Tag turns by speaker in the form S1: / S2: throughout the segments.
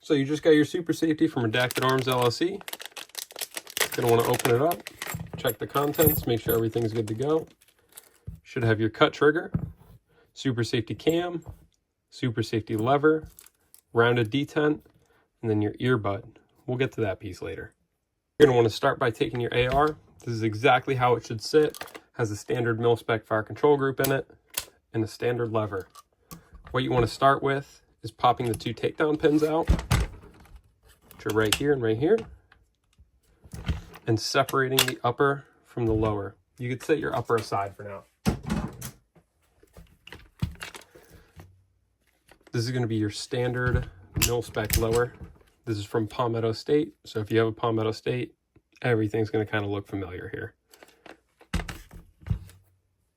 S1: So you just got your Super Safety from Redacted Arms LLC. You're gonna want to open it up, check the contents, make sure everything's good to go. Should have your cut trigger, Super Safety cam, Super Safety lever, rounded detent, and then your earbud. We'll get to that piece later. You're gonna want to start by taking your AR. This is exactly how it should sit. Has a standard mil-spec fire control group in it and a standard lever. What you want to start with is popping the 2 takedown pins out, which are right here and right here, and separating the upper from the lower. You could set your upper aside for now. This is going to be your standard mil-spec lower. This is from Palmetto State, so if you have a Palmetto State, everything's going to kind of look familiar here.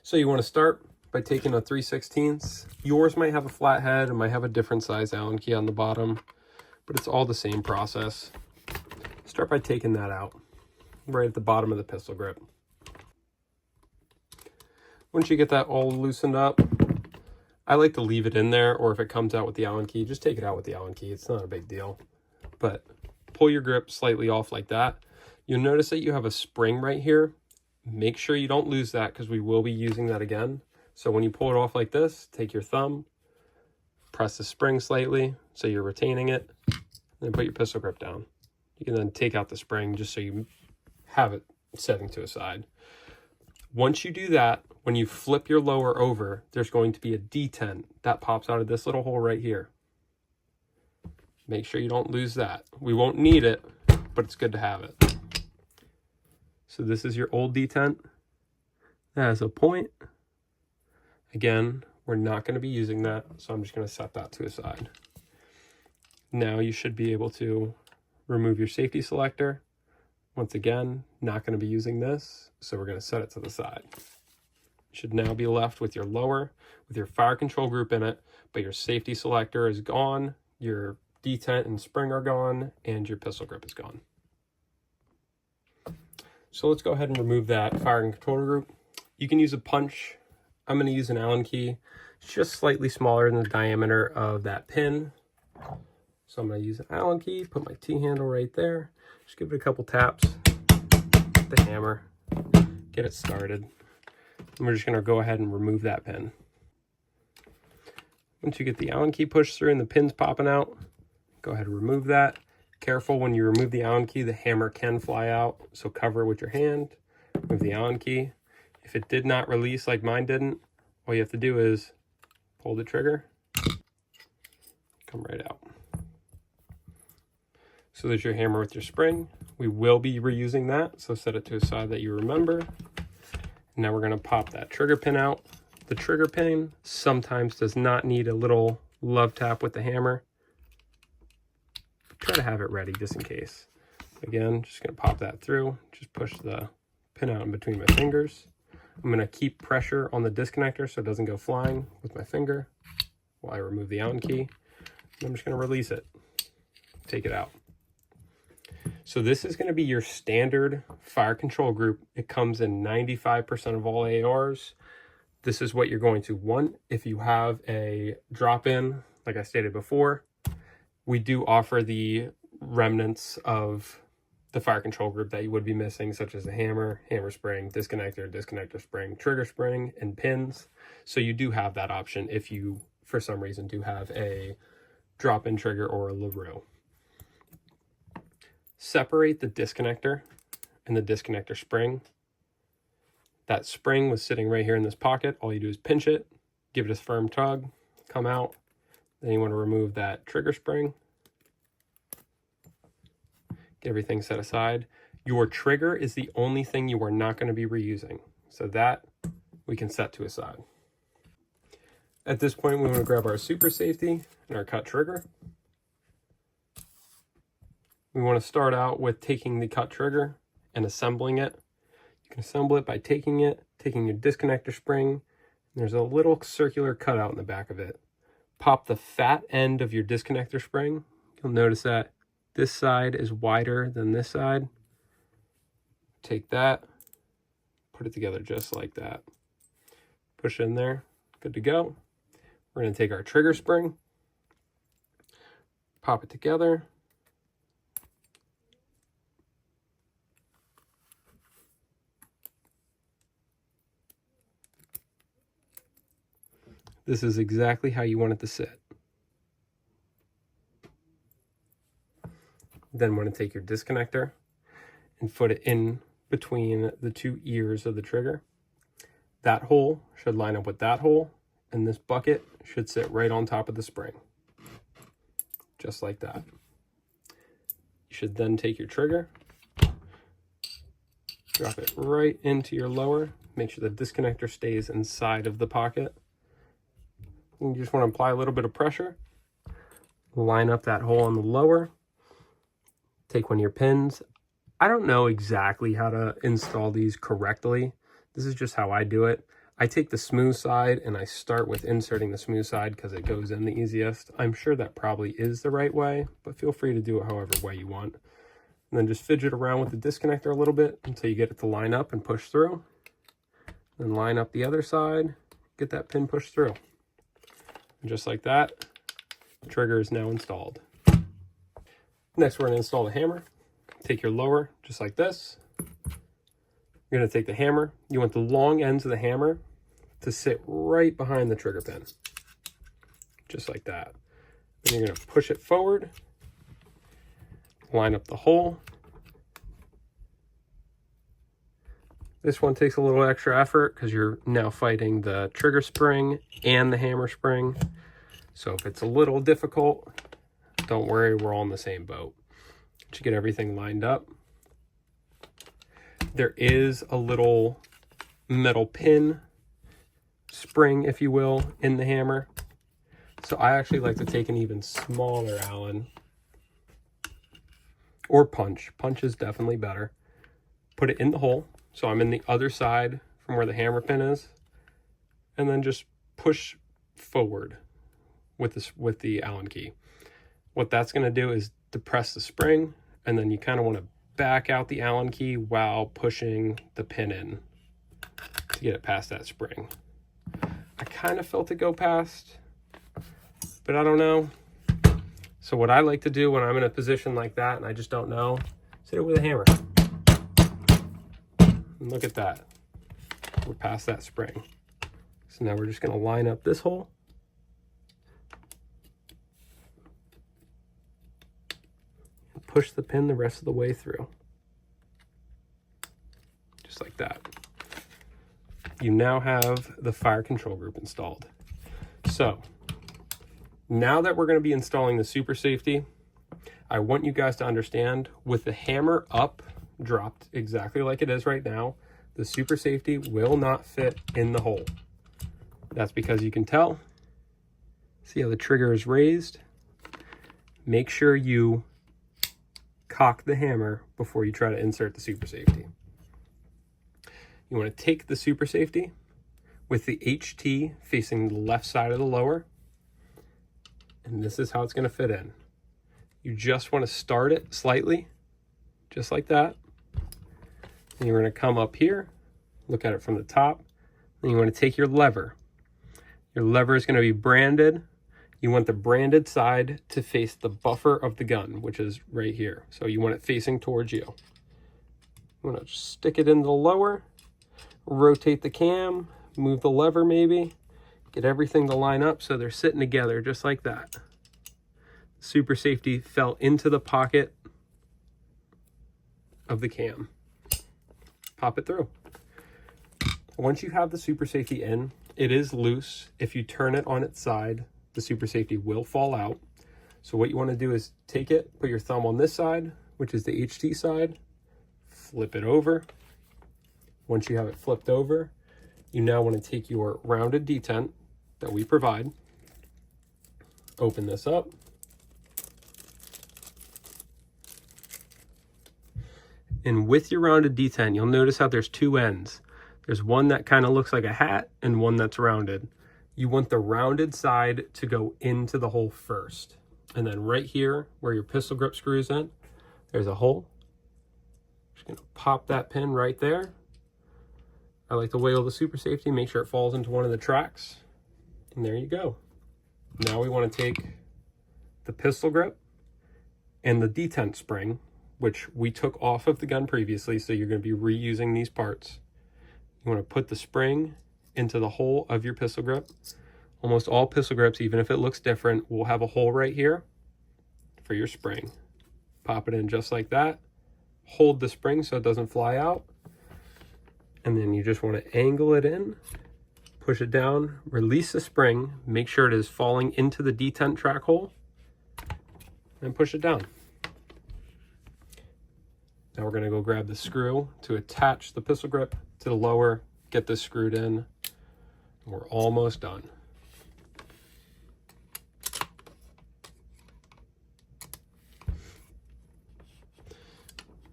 S1: So you want to start by taking a 3/16. Yours might have a flat head and might have a different size Allen key on the bottom, but it's all the same process. Start by taking that out right at the bottom of the pistol grip. Once you get that all loosened up, I like to leave it in there, or if it comes out with the Allen key, just take it out with the Allen key. It's not a big deal. But pull your grip slightly off like that. You'll notice that you have a spring right here. Make sure you don't lose that because we will be using that again. So when you pull it off like this, take your thumb, press the spring slightly so you're retaining it, and then put your pistol grip down. You can then take out the spring just so you have it setting to a side. Once you do that, when you flip your lower over, there's going to be a detent that pops out of this little hole right here. Make sure you don't lose that. We won't need it, but it's good to have it. So this is your old detent. That has a point. Again, we're not going to be using that, so I'm just going to set that to a side. Now you should be able to remove your safety selector. Once again, not going to be using this, so we're going to set it to the side. You should now be left with your lower, with your fire control group in it, but your safety selector is gone, your detent and spring are gone, and your pistol grip is gone. So let's go ahead and remove that fire and control group. You can use a punch. I'm going to use an Allen key. It's just slightly smaller than the diameter of that pin. So I'm going to use an Allen key, put my T-handle right there. Just give it a couple taps with the hammer, get it started. And we're just going to go ahead and remove that pin. Once you get the Allen key pushed through and the pin's popping out, go ahead and remove that. Careful when you remove the Allen key, the hammer can fly out, so cover it with your hand. Remove the Allen key. If it did not release like mine didn't, all you have to do is pull the trigger, come right out. So there's your hammer with your spring. We will be reusing that, so set it to a side that you remember. Now we're going to pop that trigger pin out. The trigger pin sometimes does not need a little love tap with the hammer. Try to have it ready just in case. Again, just going to pop that through. Just push the pin out in between my fingers. I'm going to keep pressure on the disconnector so it doesn't go flying with my finger while I remove the Allen key. And I'm just going to release it. Take it out. So this is going to be your standard fire control group. It comes in 95% of all ARs. This is what you're going to want. If you have a drop-in, like I stated before, we do offer the remnants of the fire control group that you would be missing, such as the hammer, hammer spring, disconnector, disconnector spring, trigger spring, and pins. So you do have that option if you, for some reason, do have a drop-in trigger or a LaRue. Separate the disconnector and the disconnector spring. That spring was sitting right here in this pocket. All you do is pinch it, give it a firm tug, come out. Then you want to remove that trigger spring. Get everything set aside. Your trigger is the only thing you are not going to be reusing. So that we can set to a side. At this point, we want to grab our Super Safety and our cut trigger. We want to start out with taking the cut trigger and assembling it. You can assemble it by taking your disconnector spring. And there's a little circular cutout in the back of it. Pop the fat end of your disconnector spring. You'll notice that this side is wider than this side. Take that, put it together just like that. Push it in there, good to go. We're going to take our trigger spring, pop it together. This is exactly how you want it to sit. Then want to take your disconnector and put it in between the two ears of the trigger. That hole should line up with that hole, and this bucket should sit right on top of the spring. Just like that. You should then take your trigger, drop it right into your lower, make sure the disconnector stays inside of the pocket. You just want to apply a little bit of pressure, line up that hole on the lower, take one of your pins. I don't know exactly how to install these correctly. This is just how I do it. I take the smooth side and I start with inserting the smooth side because it goes in the easiest. I'm sure that probably is the right way, but feel free to do it however way you want. And then just fidget around with the disconnector a little bit until you get it to line up and push through. Then line up the other side, get that pin pushed through. And just like that, the trigger is now installed. Next, we're going to install the hammer. Take your lower, just like this. You're going to take the hammer. You want the long ends of the hammer to sit right behind the trigger pin. Just like that. Then you're going to push it forward. Line up the hole. This one takes a little extra effort because you're now fighting the trigger spring and the hammer spring. So if it's a little difficult, don't worry, we're all in the same boat. Once you get everything lined up, there is a little metal pin spring, if you will, in the hammer. So I actually like to take an even smaller Allen or punch. Punch is definitely better. Put it in the hole. So I'm in the other side from where the hammer pin is, and then just push forward with the Allen key. What that's going to do is depress the spring, and then you kind of want to back out the Allen key while pushing the pin in to get it past that spring. I kind of felt it go past, but I don't know. So what I like to do when I'm in a position like that and I just don't know, hit it with a hammer. And look at that. We're past that spring. So now we're just going to line up this hole. And push the pin the rest of the way through. Just like that. You now have the fire control group installed. So now that we're going to be installing the super safety, I want you guys to understand, with the hammer up, dropped exactly like it is right now, the super safety will not fit in the hole. That's because you can tell. See how the trigger is raised? Make sure you cock the hammer before you try to insert the super safety. You want to take the super safety with the HT facing the left side of the lower, and this is how it's going to fit in. You just want to start it slightly, just like that. And you're going to come up here, look at it from the top. Then you want to take your lever. Your lever is going to be branded. You want the branded side to face the buffer of the gun, which is right here. So you want it facing towards you. You want to just stick it in the lower, rotate the cam, move the lever maybe, get everything to line up so they're sitting together just like that. Super safety fell into the pocket of the cam. Pop it through. Once you have the super safety in, it is loose. If you turn it on its side, the super safety will fall out. So what you want to do is take it, put your thumb on this side, which is the HT side, flip it over. Once you have it flipped over, you now want to take your rounded detent that we provide, open this up, and with your rounded detent, you'll notice how there's two ends. There's one that kind of looks like a hat and one that's rounded. You want the rounded side to go into the hole first. And then right here, where your pistol grip screws in, there's a hole. Just gonna pop that pin right there. I like to wiggle the super safety, make sure it falls into one of the tracks. And there you go. Now we want to take the pistol grip and the detent spring, which we took off of the gun previously, so you're going to be reusing these parts. You want to put the spring into the hole of your pistol grip. Almost all pistol grips, even if it looks different, will have a hole right here for your spring. Pop it in just like that. Hold the spring so it doesn't fly out. And then you just want to angle it in, push it down, release the spring, make sure it is falling into the detent track hole, and push it down. Now we're going to go grab the screw to attach the pistol grip to the lower, get this screwed in. We're almost done.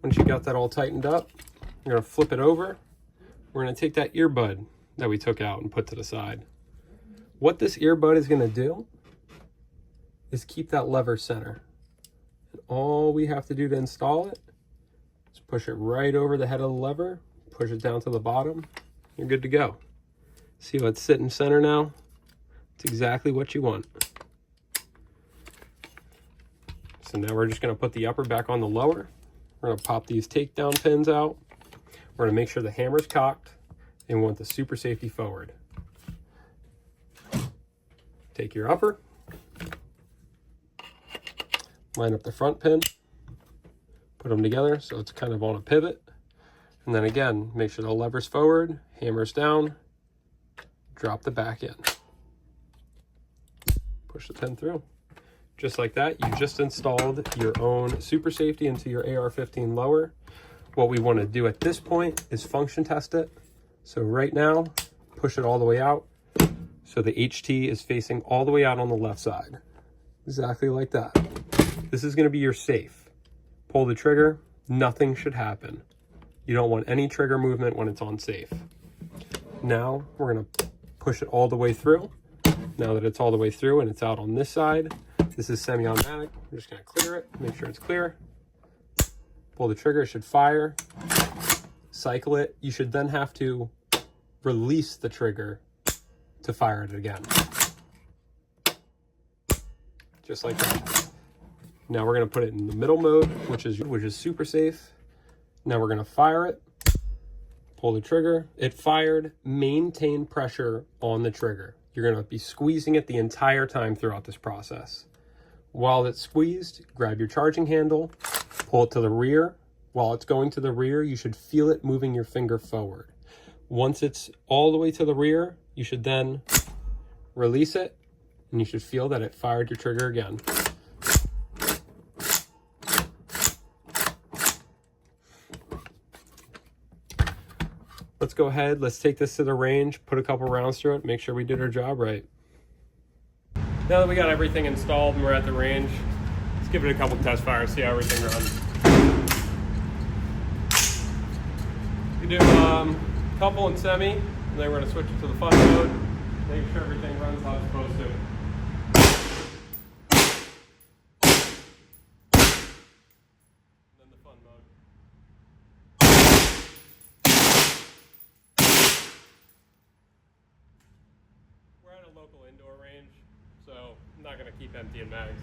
S1: Once you got that all tightened up, you're going to flip it over. We're going to take that earbud that we took out and put to the side. What this earbud is going to do is keep that lever center. And all we have to do to install it is push it right over the head of the lever, push it down to the bottom, you're good to go. See how it's sitting center now? It's exactly what you want. So now we're just going to put the upper back on the lower. We're going to pop these takedown pins out. We're going to make sure the hammer's cocked, and we want the super safety forward. Take your upper, line up the front pin, put them together so it's kind of on a pivot, and then again, make sure the lever's forward, hammer's down, drop the back in. Push the pin through. Just like that, you just installed your own super safety into your AR-15 lower. What we want to do at this point is function test it. So right now, push it all the way out. So the HT is facing all the way out on the left side. Exactly like that. This is going to be your safe. Pull the trigger, nothing should happen. You don't want any trigger movement when it's on safe. Now we're going to push it all the way through. Now that it's all the way through and it's out on this side, this is semi-automatic. I'm just going to clear it, make sure it's clear. Pull the trigger, it should fire. Cycle it. You should then have to release the trigger to fire it again. Just like that. Now we're going to put it in the middle mode, which is super safe. Now we're going to fire it. Pull the trigger. It fired. Maintain pressure on the trigger. You're going to be squeezing it the entire time throughout this process. While it's squeezed, grab your charging handle, pull it to the rear. While it's going to the rear, you should feel it moving your finger forward. Once it's all the way to the rear, you should then release it, and you should feel that it fired your trigger again. Let's go ahead, let's take this to the range, put a couple rounds through it, make sure we did our job right. Now that we got everything installed and we're at the range, let's give it a couple test fires, see how everything runs. We do a couple in semi, and then we're going to switch it to the fun mode, make sure everything runs how it's supposed to. And then the fun mode. We're at a local indoor range, so I'm not going to keep emptying mags.